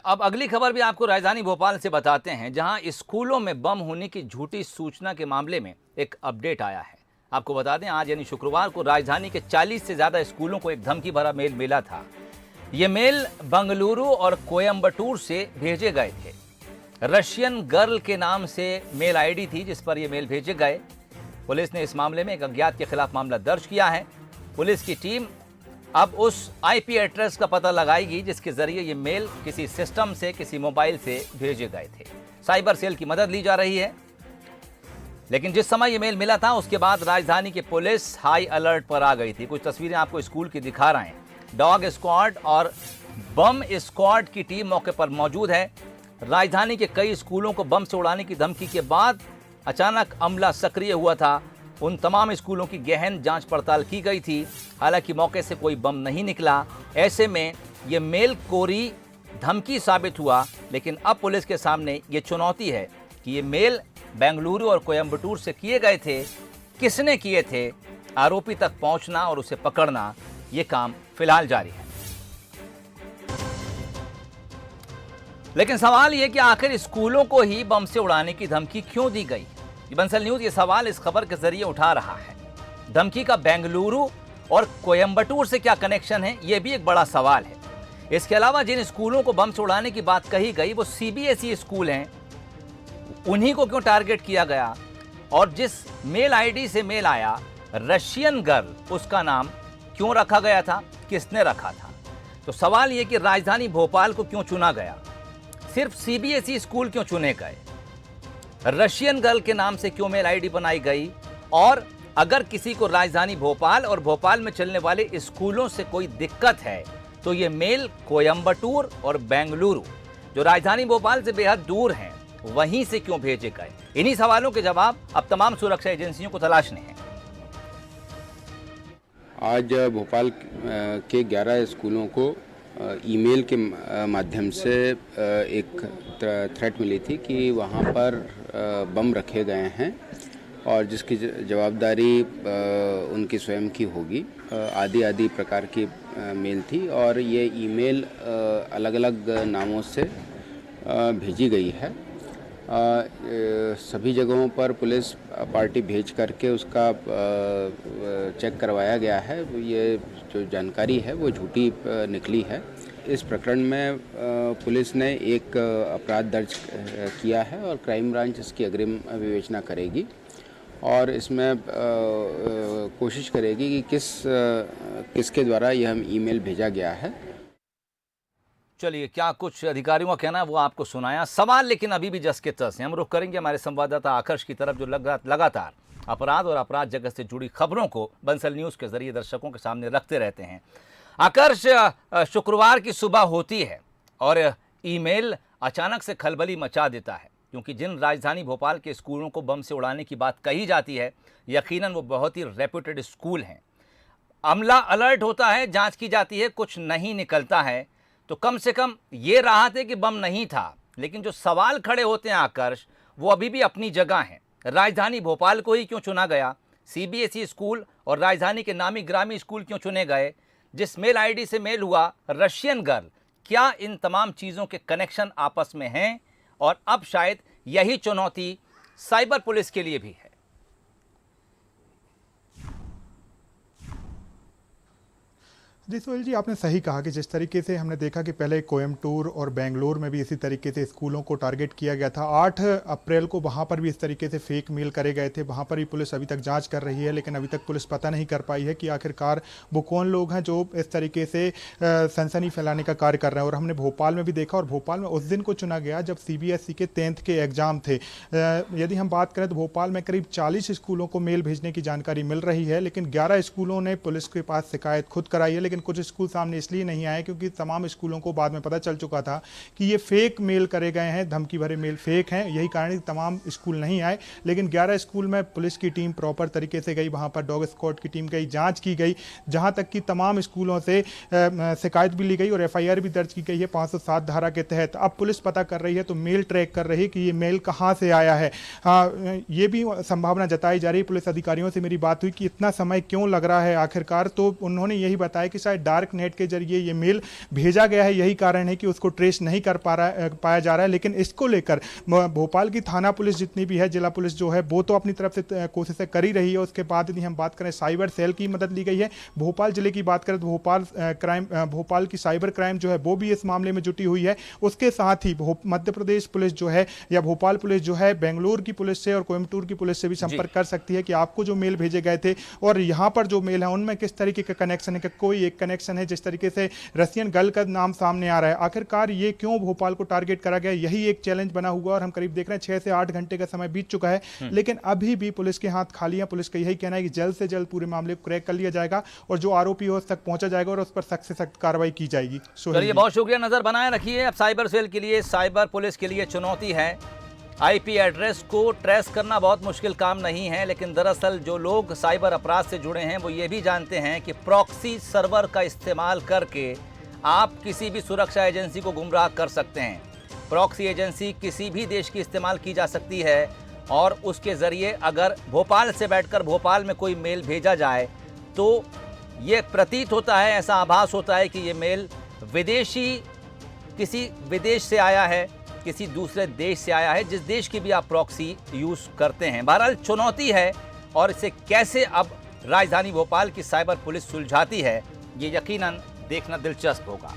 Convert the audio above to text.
अब अगली खबर भी आपको राजधानी भोपाल से बताते हैं, जहां स्कूलों में बम होने की झूठी सूचना के मामले में एक अपडेट आया है। आपको बता दें, आज यानी शुक्रवार को राजधानी के 40 से ज्यादा स्कूलों को एक धमकी भरा मेल मिला था। ये मेल बेंगलुरु और कोयम्बटूर से भेजे गए थे। रशियन गर्ल के नाम से मेल आईडी थी जिस पर यह मेल भेजे गए। पुलिस ने इस मामले में एक अज्ञात के खिलाफ मामला दर्ज किया है। पुलिस की टीम अब उस आईपी एड्रेस का पता लगाएगी जिसके जरिए ये मेल किसी सिस्टम से, किसी मोबाइल से भेजे गए थे। साइबर सेल की मदद ली जा रही है। लेकिन जिस समय ये मेल मिला था उसके बाद राजधानी की पुलिस हाई अलर्ट पर आ गई थी। कुछ तस्वीरें आपको स्कूल की दिखा रहे हैं। डॉग स्क्वाड और बम स्क्वाड की टीम मौके पर मौजूद है। राजधानी के कई स्कूलों को बम से उड़ाने की धमकी के बाद अचानक अमला सक्रिय हुआ था। उन तमाम स्कूलों की गहन जांच पड़ताल की गई थी। हालांकि मौके से कोई बम नहीं निकला। ऐसे में ये मेल कोरी धमकी साबित हुआ। लेकिन अब पुलिस के सामने ये चुनौती है कि ये मेल बेंगलुरु और कोयम्बटूर से किए गए थे, किसने किए थे, आरोपी तक पहुंचना और उसे पकड़ना, ये काम फिलहाल जारी है। लेकिन सवाल ये कि आखिर स्कूलों को ही बम से उड़ाने की धमकी क्यों दी गई? बंसल न्यूज ये सवाल इस खबर के जरिए उठा रहा है। धमकी का बेंगलुरु और कोयम्बटूर से क्या कनेक्शन है, यह भी एक बड़ा सवाल है। इसके अलावा जिन स्कूलों को बम से उड़ाने की बात कही गई वो सीबीएसई स्कूल हैं, उन्हीं को क्यों टारगेट किया गया? और जिस मेल आईडी से मेल आया रशियन गर्ल, उसका नाम क्यों रखा गया था, किसने रखा था? तो सवाल यह कि राजधानी भोपाल को क्यों चुना गया, सिर्फ सीबीएसई स्कूल क्यों चुने गए, रशियन गर्ल के नाम से क्यों मेल आईडी बनाई गई, और अगर किसी को राजधानी भोपाल और भोपाल में चलने वाले स्कूलों से कोई दिक्कत है तो ये मेल कोयम्बटूर और बेंगलुरु, जो राजधानी भोपाल से बेहद दूर हैं, वहीं से क्यों भेजे गए? इन्हीं सवालों के जवाब अब तमाम सुरक्षा एजेंसियों को तलाशने हैं। आज भोपाल के 11 स्कूलों को ईमेल के माध्यम से एक थ्रेट मिली थी कि वहाँ पर बम रखे गए हैं और जिसकी जवाबदारी उनकी स्वयं की होगी। आदि प्रकार की मेल थी और ये ईमेल अलग अलग नामों से भेजी गई है। सभी जगहों पर पुलिस पार्टी भेज करके उसका चेक करवाया गया है। ये जो जानकारी है वो झूठी निकली है। इस प्रकरण में पुलिस ने एक अपराध दर्ज किया है और क्राइम ब्रांच इसकी अग्रिम विवेचना करेगी और इसमें कोशिश करेगी कि किसके द्वारा यह ईमेल भेजा गया है। चलिए, क्या कुछ अधिकारियों का कहना है वो आपको सुनाया। सवाल लेकिन अभी भी जस के तस है। हम रुख करेंगे हमारे संवाददाता आकर्ष की तरफ, जो लगातार अपराध और अपराध जगत से जुड़ी खबरों को बंसल न्यूज के जरिए दर्शकों के सामने रखते रहते हैं। आकर्ष, शुक्रवार की सुबह होती है और ईमेल अचानक से खलबली मचा देता है, क्योंकि जिन राजधानी भोपाल के स्कूलों को बम से उड़ाने की बात कही जाती है, यकीनन वो बहुत ही रेप्यूटेड स्कूल हैं। अमला अलर्ट होता है, जांच की जाती है, कुछ नहीं निकलता है, तो कम से कम ये राहत है कि बम नहीं था। लेकिन जो सवाल खड़े होते हैं आकर्ष, वो अभी भी अपनी जगह हैं। राजधानी भोपाल को ही क्यों चुना गया? सीबीएसई स्कूल और राजधानी के नामी ग्रामी स्कूल क्यों चुने गए? जिस मेल आईडी से मेल हुआ रशियन गर्ल, क्या इन तमाम चीज़ों के कनेक्शन आपस में हैं? और अब शायद यही चुनौती साइबर पुलिस के लिए भी है। जी सोहेल जी, आपने सही कहा कि जिस तरीके से हमने देखा कि पहले कोयम्बटूर और बेंगलोर में भी इसी तरीके से स्कूलों को टारगेट किया गया था। 8 अप्रैल को वहां पर भी इस तरीके से फेक मेल करे गए थे। वहां पर भी पुलिस अभी तक जांच कर रही है, लेकिन अभी तक पुलिस पता नहीं कर पाई है कि आखिरकार वो कौन लोग हैं जो इस तरीके से सनसनी फैलाने का कार्य कर रहे हैं। और हमने भोपाल में भी देखा, और भोपाल में उस दिन को चुना गया जब CBSE के 10th के एग्जाम थे। यदि हम बात करें तो भोपाल में करीब 40 स्कूलों को मेल भेजने की जानकारी मिल रही है, लेकिन 11 स्कूलों ने पुलिस के पास शिकायत खुद कराई है। लेकिन कुछ स्कूल सामने इसलिए नहीं आए क्योंकि तमाम स्कूलों को बाद में पता चल चुका था कि ये फेक मेल करे गए हैं, धमकी भरे मेल फेक हैं। यही कारण तमाम स्कूल नहीं आए। लेकिन 11 स्कूल में पुलिस की टीम प्रॉपर तरीके से गई, वहां पर डॉग स्क्वाड की टीम गई, जांच की गई, जहां तक कि तमाम स्कूलों से शिकायत भी ली गई और FIR भी दर्ज की गई है 507 धारा के तहत। अब पुलिस पता कर रही है, तो मेल ट्रैक कर रही है कि ये मेल कहां से आया है। ये भी संभावना जताई जा रही है। पुलिस अधिकारियों से मेरी बात हुई कि इतना समय क्यों लग रहा है आखिरकार, तो उन्होंने यही बताया कि शायद डार्क नेट के जरिए ये मेल भेजा गया है, यही कारण है कि उसको ट्रेस नहीं कर पाया जा रहा है। लेकिन इसको लेकर भोपाल की थाना पुलिस जितनी भी है, जिला पुलिस जो है, वो तो अपनी तरफ से कोशिशें कर ही रही है। उसके बाद यदि हम बात करें साइबर सेल की मदद ली गई है। भोपाल जिले की बात करें तो भोपाल की साइबर क्राइम जो है वो भी इस मामले में जुटी हुई है। उसके साथ ही मध्य प्रदेश पुलिस जो है या भोपाल पुलिस जो है बेंगलुरु की पुलिस से और कोयम्बटूर की पुलिस से भी संपर्क कर सकती है कि आपको जो मेल भेजे गए थे और यहाँ पर जो मेल है उनमें किस तरीके का कनेक्शन है, कि कोई एक कनेक्शन है। जिस तरीके से रशियन गर्ल का नाम सामने आ रहा है, आखिरकार ये क्यों भोपाल को टारगेट करा गया, यही एक चैलेंज बना हुआ। और हम करीब देख रहे हैं 6 से 8 घंटे का समय बीत चुका है, लेकिन अभी भी पुलिस के हाथ खाली है। पुलिस का यही कहना है कि जल्द से जल्द पूरे मामले को क्रैक कर लिया जाएगा और जो आरोपी हो उस तक पहुंचा जाएगा और उस पर सख्त से सख्त कार्रवाई की जाएगी। चलिए, बहुत शुक्रिया, नजर बनाए रखिए। अब साइबर सेल के लिए, साइबर पुलिस के लिए चुनौती है। आईपी एड्रेस को ट्रेस करना बहुत मुश्किल काम नहीं है, लेकिन दरअसल जो लोग साइबर अपराध से जुड़े हैं वो ये भी जानते हैं कि प्रॉक्सी सर्वर का इस्तेमाल करके आप किसी भी सुरक्षा एजेंसी को गुमराह कर सकते हैं। प्रॉक्सी एजेंसी किसी भी देश की इस्तेमाल की जा सकती है और उसके ज़रिए अगर भोपाल से बैठकर भोपाल में कोई मेल भेजा जाए तो ये प्रतीत होता है, ऐसा आभास होता है कि ये मेल किसी विदेश से आया है, किसी दूसरे देश से आया है, जिस देश की भी आप प्रॉक्सी यूज़ करते हैं। बहरहाल चुनौती है और इसे कैसे अब राजधानी भोपाल की साइबर पुलिस सुलझाती है, ये यकीनन देखना दिलचस्प होगा।